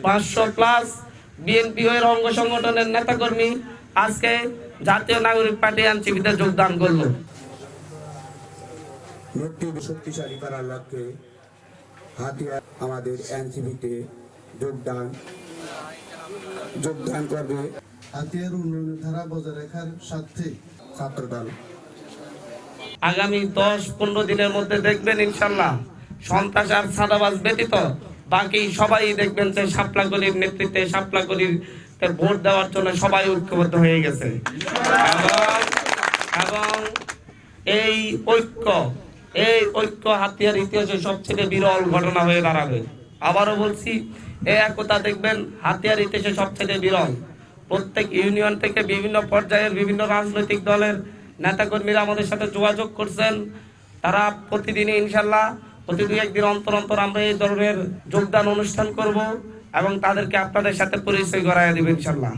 500+ BNP এর অঙ্গ সংগঠনের নেতাকর্মী আজকে জাতীয় নাগরিক পার্টি এনসিপিতে যোগদান করলো। শক্তিশালী করার লক্ষ্যে হাতিয়ার আমাদের এনসিপিতে যোগদান করবে। হাতিয়ার উন্নয়নের ধারা বজায় রাখার স্বার্থে ছাত্রদল আগামী 10-15 দিনের মধ্যে দেখবেন ইনশাল্লাহ সন্ত্রাস আর ছাদাবাজ ব্যতীত বাকি সবাই দেখবেন যে শাপলাগলির নেতৃত্বে শাপলাগলির ভোট দেওয়ার জন্য সবাই ঐক্যবদ্ধ হয়ে গেছে এবং এই ঐক্য হাতিয়ার ইতিহাসে সবচেয়ে বিরল ঘটনা হয়ে দাঁড়াবে। আবারও বলছি, এই একতা দেখবেন হাতিয়ার ইতিহাসে সবচেয়ে বিরল। প্রত্যেক ইউনিয়ন থেকে বিভিন্ন পর্যায়ের বিভিন্ন রাজনৈতিক দলের নেতাকর্মীরা আমাদের সাথে যোগাযোগ করছেন। তারা প্রতিদিনই ইনশাল্লাহ প্রতি 2-1 দিন অন্তর অন্তর আমরা এই ধরনের যোগদান অনুষ্ঠান করব এবং তাদেরকে আপনাদের সাথে পরিচয় করায় দেব ইনশাল্লাহ।